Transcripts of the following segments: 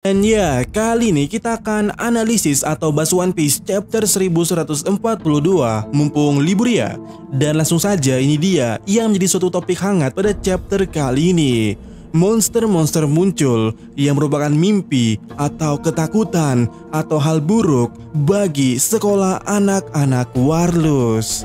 Dan ya, kali ini kita akan analisis atau bahas One Piece chapter 1142 mumpung libur ya. Dan langsung saja ini dia yang menjadi suatu topik hangat pada chapter kali ini. Monster-monster muncul yang merupakan mimpi atau ketakutan atau hal buruk bagi sekolah anak-anak Warlus.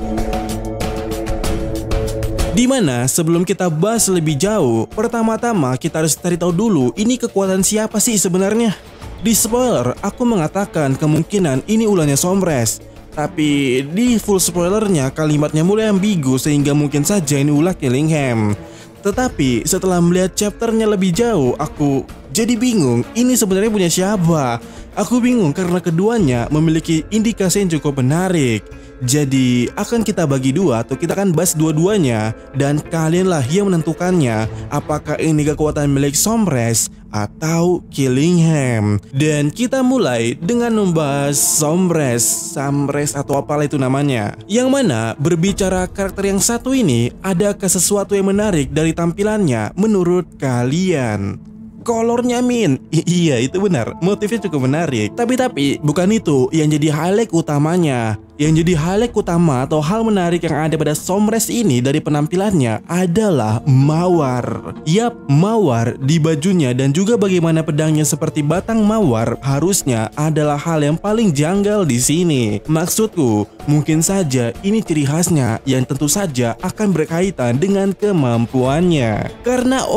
Dimana sebelum kita bahas lebih jauh, pertama-tama kita harus cari tahu dulu ini kekuatan siapa sih sebenarnya. Di spoiler, aku mengatakan kemungkinan ini ulahnya Sombres. Tapi di full spoilernya kalimatnya mulai ambigu sehingga mungkin saja ini ulah Killingham. Tetapi setelah melihat chapternya lebih jauh, aku jadi bingung ini sebenarnya punya siapa. Aku bingung karena keduanya memiliki indikasi yang cukup menarik. Jadi akan kita bagi dua atau kita akan bahas dua-duanya dan kalianlah yang menentukannya apakah ini kekuatan milik Sombres atau Killingham. Dan kita mulai dengan membahas Sombres atau apalah itu namanya. Yang mana berbicara karakter yang satu ini, adakah sesuatu yang menarik dari tampilannya menurut kalian? Kolornya Min, iya itu benar, motifnya cukup menarik. Tapi bukan itu yang jadi highlight utamanya. Yang jadi highlight utama atau hal menarik yang ada pada Sombres ini dari penampilannya adalah mawar. Yap, mawar di bajunya dan juga bagaimana pedangnya seperti batang mawar harusnya adalah hal yang paling janggal di sini. Maksudku, mungkin saja ini ciri khasnya yang tentu saja akan berkaitan dengan kemampuannya. Karena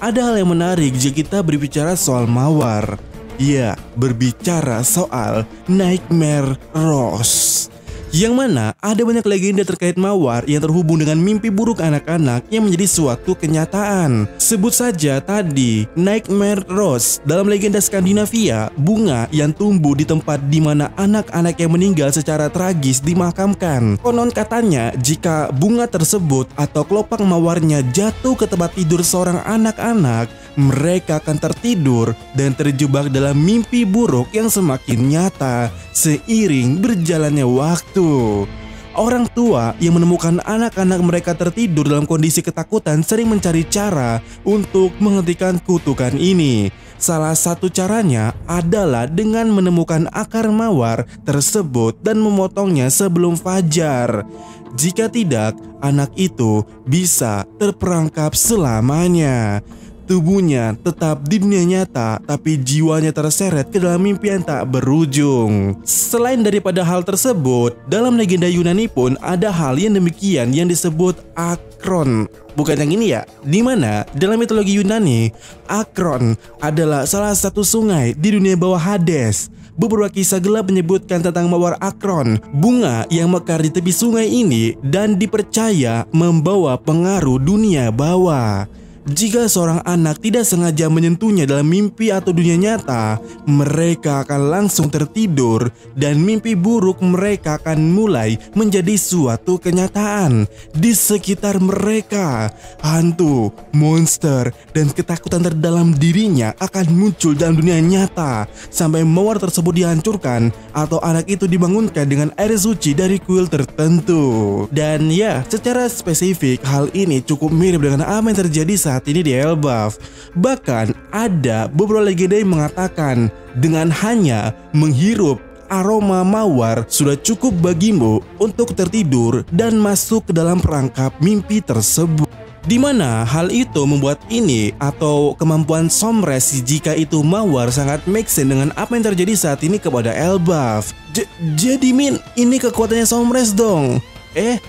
ada hal yang menarik jika kita berbicara soal mawar. Ya, berbicara soal Nightmare Rose. Yang mana ada banyak legenda terkait mawar yang terhubung dengan mimpi buruk anak-anak yang menjadi suatu kenyataan. Sebut saja tadi Nightmare Rose dalam legenda Skandinavia, bunga yang tumbuh di tempat di mana anak-anak yang meninggal secara tragis dimakamkan. Konon katanya jika bunga tersebut atau kelopak mawarnya jatuh ke tempat tidur seorang anak-anak, mereka akan tertidur dan terjebak dalam mimpi buruk yang semakin nyata seiring berjalannya waktu. Orang tua yang menemukan anak-anak mereka tertidur dalam kondisi ketakutan sering mencari cara untuk menghentikan kutukan ini. Salah satu caranya adalah dengan menemukan akar mawar tersebut dan memotongnya sebelum fajar. Jika tidak, anak itu bisa terperangkap selamanya. Tubuhnya tetap di dunia nyata, tapi jiwanya terseret ke dalam mimpi yang tak berujung. Selain daripada hal tersebut, dalam legenda Yunani pun ada hal yang demikian yang disebut Akron. Bukan yang ini ya, dimana dalam mitologi Yunani, Akron adalah salah satu sungai di dunia bawah Hades. Beberapa kisah gelap menyebutkan tentang mawar Akron, bunga yang mekar di tepi sungai ini dan dipercaya membawa pengaruh dunia bawah. Jika seorang anak tidak sengaja menyentuhnya dalam mimpi atau dunia nyata, mereka akan langsung tertidur dan mimpi buruk mereka akan mulai menjadi suatu kenyataan. Di sekitar mereka, hantu, monster, dan ketakutan terdalam dirinya akan muncul dalam dunia nyata sampai mawar tersebut dihancurkan atau anak itu dibangunkan dengan air suci dari kuil tertentu. Dan ya, secara spesifik hal ini cukup mirip dengan apa yang terjadi saat ini di Elbaf. Bahkan ada beberapa legenda yang mengatakan dengan hanya menghirup aroma mawar sudah cukup bagimu untuk tertidur dan masuk ke dalam perangkap mimpi tersebut. Dimana hal itu membuat ini atau kemampuan Sombres jika itu mawar sangat make sense dengan apa yang terjadi saat ini kepada Elbaf. Jadi Min, ini kekuatannya Sombres dong?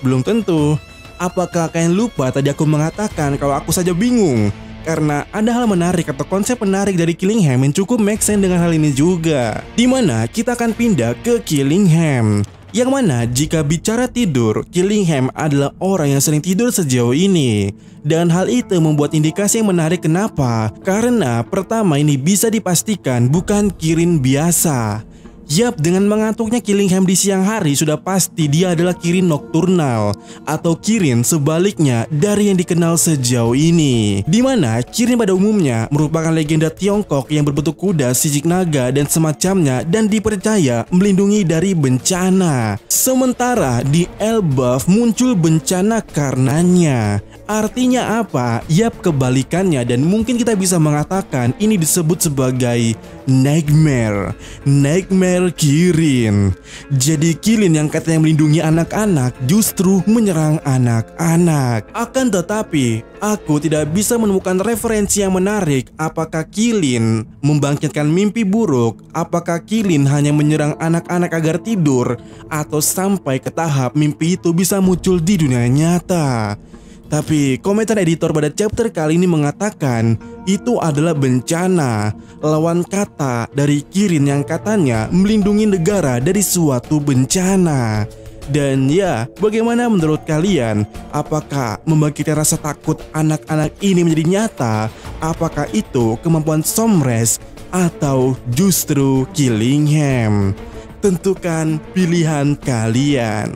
Belum tentu. Apakah kalian lupa tadi aku mengatakan kalau aku saja bingung? Karena ada hal menarik atau konsep menarik dari Killingham yang cukup make sense dengan hal ini juga. Dimana kita akan pindah ke Killingham. Yang mana jika bicara tidur, Killingham adalah orang yang sering tidur sejauh ini. Dan hal itu membuat indikasi yang menarik. Kenapa? Karena pertama ini bisa dipastikan bukan Kirin biasa. Yap, dengan mengantuknya Killingham di siang hari sudah pasti dia adalah Kirin nokturnal atau Kirin sebaliknya dari yang dikenal sejauh ini. Dimana Kirin pada umumnya merupakan legenda Tiongkok yang berbentuk kuda, sisik naga dan semacamnya dan dipercaya melindungi dari bencana. Sementara di Elbaf muncul bencana karenanya. Artinya apa? Yap, kebalikannya, dan mungkin kita bisa mengatakan ini disebut sebagai nightmare. Nightmare Kirin. Jadi Kirin yang katanya melindungi anak-anak justru menyerang anak-anak. Akan tetapi, aku tidak bisa menemukan referensi yang menarik. Apakah Kirin membangkitkan mimpi buruk? Apakah Kirin hanya menyerang anak-anak agar tidur? Atau sampai ke tahap mimpi itu bisa muncul di dunia nyata? Tapi komentar editor pada chapter kali ini mengatakan itu adalah bencana, lawan kata dari Kirin yang katanya melindungi negara dari suatu bencana. Dan ya, bagaimana menurut kalian? Apakah membangkitkan rasa takut anak-anak ini menjadi nyata? Apakah itu kemampuan Somres atau justru Killingham? Tentukan pilihan kalian.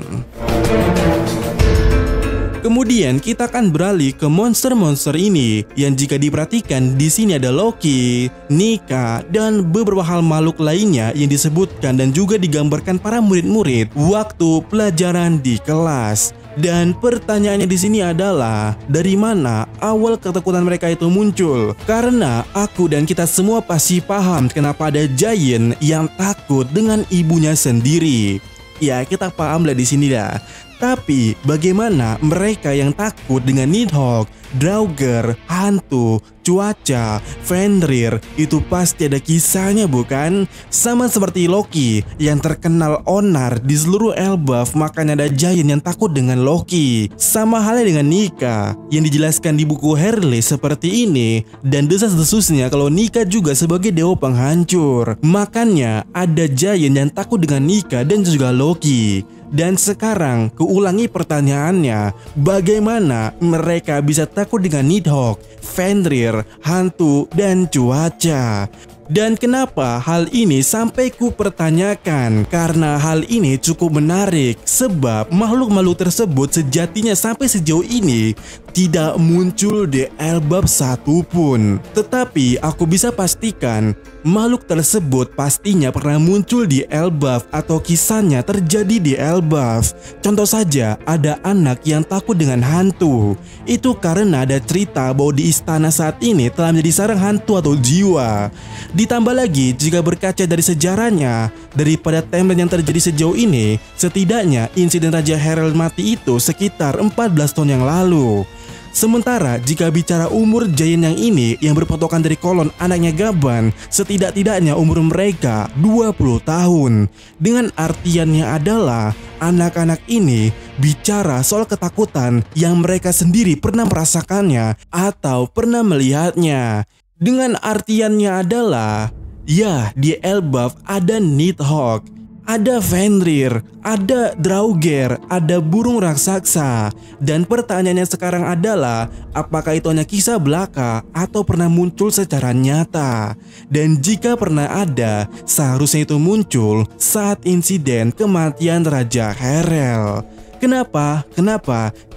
Kemudian kita akan beralih ke monster-monster ini yang jika diperhatikan di sini ada Loki, Nika, dan beberapa hal makhluk lainnya yang disebutkan dan juga digambarkan para murid-murid waktu pelajaran di kelas. Dan pertanyaannya di sini adalah dari mana awal ketakutan mereka itu muncul? Karena aku dan kita semua pasti paham kenapa ada Giant yang takut dengan ibunya sendiri. Ya, kita paham lah di sini dah. Tapi bagaimana mereka yang takut dengan Nidhogg, Draugr, hantu, cuaca, Fenrir, itu pasti ada kisahnya bukan? Sama seperti Loki yang terkenal onar di seluruh Elbaf, makanya ada Giant yang takut dengan Loki. Sama halnya dengan Nika yang dijelaskan di buku Herle seperti ini, dan desas-desusnya kalau Nika juga sebagai dewa penghancur. Makanya ada Giant yang takut dengan Nika dan juga Loki. Dan sekarang keulangi pertanyaannya, bagaimana mereka bisa takut dengan Nidhogg, Fenrir, hantu, dan cuaca? Dan kenapa hal ini sampai ku pertanyakan? Karena hal ini cukup menarik, sebab makhluk-makhluk tersebut sejatinya sampai sejauh ini tidak muncul di Elbaf satupun. Tetapi aku bisa pastikan makhluk tersebut pastinya pernah muncul di Elbaf atau kisahnya terjadi di Elbaf. Contoh saja, ada anak yang takut dengan hantu. Itu karena ada cerita bahwa di istana saat ini telah menjadi sarang hantu atau jiwa. Ditambah lagi, jika berkaca dari sejarahnya, daripada timeline yang terjadi sejauh ini, setidaknya insiden Raja Harald mati itu sekitar 14 tahun yang lalu. Sementara jika bicara umur Giant yang ini yang berpatokan dari kolon anaknya Gaban, setidak-tidaknya umur mereka 20 tahun. Dengan artiannya adalah anak-anak ini bicara soal ketakutan yang mereka sendiri pernah merasakannya atau pernah melihatnya. Dengan artiannya adalah, ya, di Elbaf ada Nidhogg, ada Fenrir, ada Draugr, ada burung raksasa. Dan pertanyaannya sekarang adalah, apakah itu hanya kisah belaka atau pernah muncul secara nyata? Dan jika pernah ada, seharusnya itu muncul saat insiden kematian Raja Harald. Kenapa?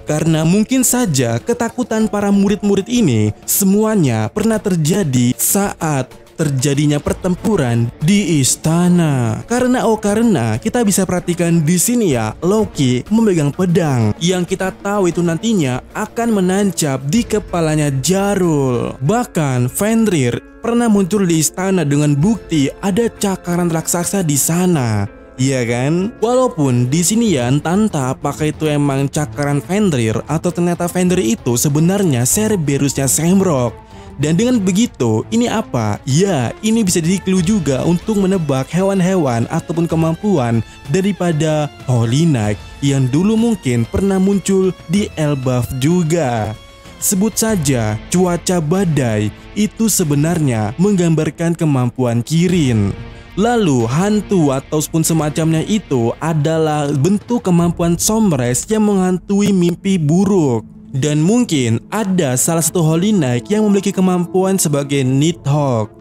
Karena mungkin saja ketakutan para murid-murid ini semuanya pernah terjadi saat terjadinya pertempuran di istana. Karena kita bisa perhatikan di sini ya, Loki memegang pedang yang kita tahu itu nantinya akan menancap di kepalanya Jarl. Bahkan Fenrir pernah muncul di istana dengan bukti ada cakaran raksasa di sana. Iya kan? Walaupun di sini ya entah apakah itu emang cakaran Fenrir atau ternyata Fenrir itu sebenarnya Cerberusnya Shamrock. Dan dengan begitu, ini apa? Ya, ini bisa jadi clue juga untuk menebak hewan-hewan ataupun kemampuan daripada Holy Knight yang dulu mungkin pernah muncul di Elbaf juga. Sebut saja cuaca badai, itu sebenarnya menggambarkan kemampuan Kirin. Lalu hantu ataupun semacamnya itu adalah bentuk kemampuan Somres yang menghantui mimpi buruk. Dan mungkin ada salah satu Holy Knight yang memiliki kemampuan sebagai Nidhogg.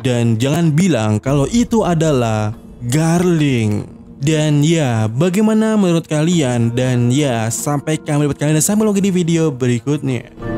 Dan jangan bilang kalau itu adalah Garling. Dan ya, bagaimana menurut kalian? Dan ya, sampai kami dapat kalian sampai lagi di video berikutnya.